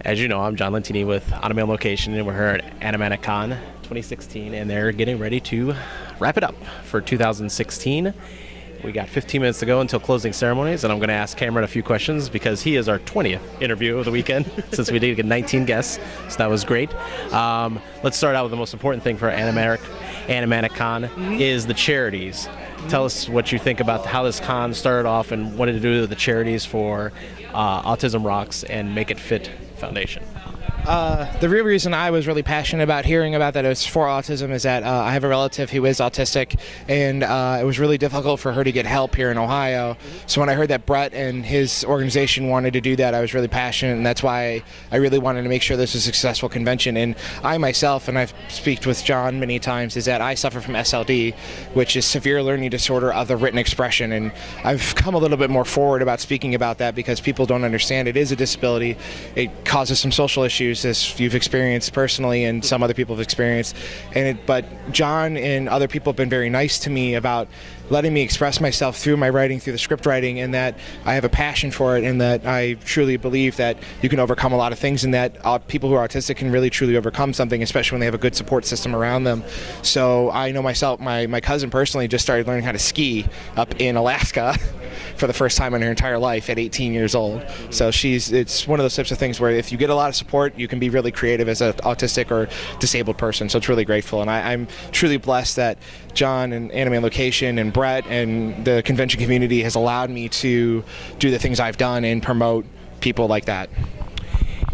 As you know, I'm John Lentini with Animatic Location, and we're here at Animatic Con 2016, and they're getting ready to wrap it up for 2016. We got 15 minutes to go until closing ceremonies, and I'm going to ask Cameron a few questions because he is our 20th interview of the weekend since we did get 19 guests, so that was great. Let's start out with the most important thing for Animatic Con is the charities. Tell us what you think about how this con started off and what did it do to the charities for Autism Rocks and Make It Fit Foundation. The real reason I was really passionate about hearing about that it was for autism is that I have a relative who is autistic, and it was really difficult for her to get help here in Ohio. So when I heard that Brett and his organization wanted to do that, I was really passionate, and that's why I really wanted to make sure this was a successful convention. And I myself, and I've speaked with John many times, is that I suffer from SLD, which is severe learning disorder of the written expression, and I've come a little bit more forward about speaking about that because people don't understand it is a disability. It causes some social issues, as you've experienced personally and some other people have experienced. But John and other people have been very nice to me about letting me express myself through my writing, through the script writing, and that I have a passion for it, and that I truly believe that you can overcome a lot of things, and that people who are autistic can really truly overcome something, especially when they have a good support system around them. So I know myself, my cousin personally just started learning how to ski up in Alaska for the first time in her entire life at 18 years old. So it's one of those types of things where if you get a lot of support, you can be really creative as an autistic or disabled person. So it's really grateful, and I'm truly blessed that John and Animatic Location and Brett and the convention community has allowed me to do the things I've done and promote people like that.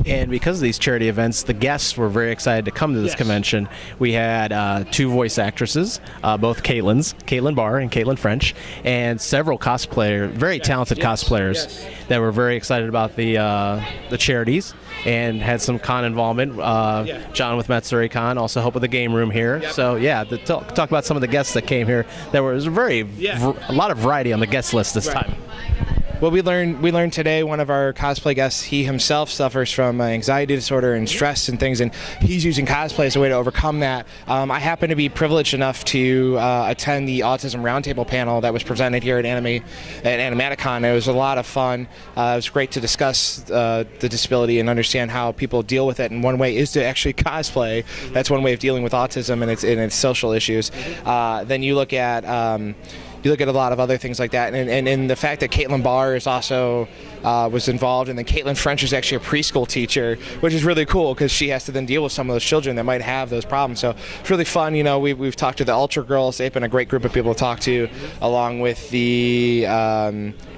And because of these charity events, the guests were very excited to come to this convention. We had two voice actresses, both Caitlin Barr and Caitlin French, and several cosplayers, very talented cosplayers that were very excited about the charities and had some con involvement. John with Matsuri Con also helped with the game room here. So talk about some of the guests that came here. There was a lot of variety on the guest list this time. Well, we learned today, one of our cosplay guests, he himself suffers from anxiety disorder and stress and things, and he's using cosplay as a way to overcome that. I happen to be privileged enough to attend the Autism Roundtable panel that was presented here at Animatic Con. It was a lot of fun. It was great to discuss the disability and understand how people deal with it, and one way is to actually cosplay. That's one way of dealing with autism and its social issues. Then you look at a lot of other things like that, and the fact that Caitlin Barr is also was involved, and then Caitlin French is actually a preschool teacher, which is really cool because she has to then deal with some of those children that might have those problems. So it's really fun. You know, we've talked to the Ultra Girls. They've been a great group of people to talk to, along with the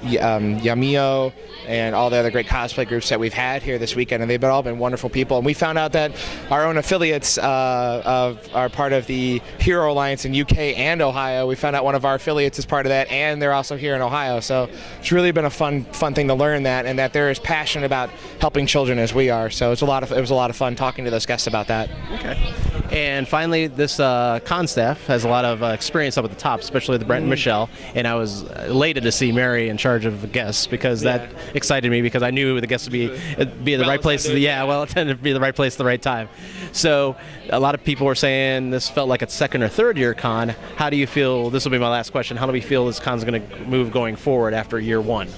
Yamio and all the other great cosplay groups that we've had here this weekend, and they've all been wonderful people. And we found out that our own affiliates are part of the Hero Alliance in UK and Ohio. We found out one of our affiliates is part of that, and they're also here in Ohio. So it's really been a fun thing to learn that, and that they're as passionate about helping children as we are. So it was a lot of fun talking to those guests about that. Okay. And finally, this con staff has a lot of experience up at the top, especially with Brent and Michelle. And I was elated to see Mary in charge of the guests because that excited me because I knew the guests would be at the right place. Intended to be the right place at the right time. So a lot of people were saying this felt like a second or third year con. How do you feel? This will be my last question. How do we feel this con's going to move going forward after year one?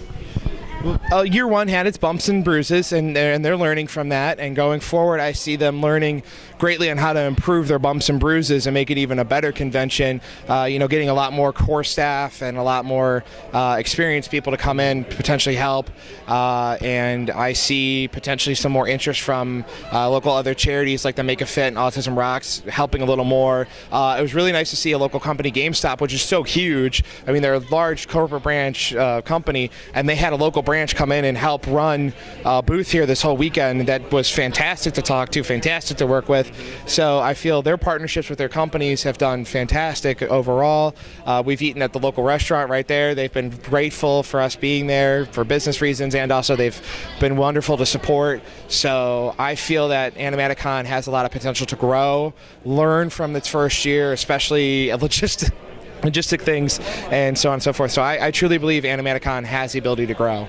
Year one had its bumps and bruises, and they're learning from that. And going forward, I see them learning greatly on how to improve their bumps and bruises and make it even a better convention. Getting a lot more core staff and a lot more experienced people to come in, potentially help. And I see potentially some more interest from local other charities like the Make It Fit and Autism Rocks helping a little more. It was really nice to see a local company, GameStop, which is so huge. I mean, they're a large corporate branch company, and they had a local branch come in and help run a booth here this whole weekend. That was fantastic to talk to, fantastic to work with. So I feel their partnerships with their companies have done fantastic overall. We've eaten at the local restaurant right there. They've been grateful for us being there for business reasons, and also they've been wonderful to support. So I feel that Animatic Con has a lot of potential to grow, learn from its first year, especially logistic things, and so on and so forth. So I truly believe Animatic Con has the ability to grow.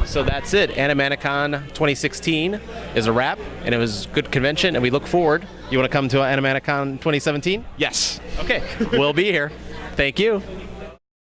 So that's it. Animatic Con 2016 is a wrap, and it was a good convention, and we look forward. You want to come to Animatic Con 2017? Yes. Okay. We'll be here. Thank you.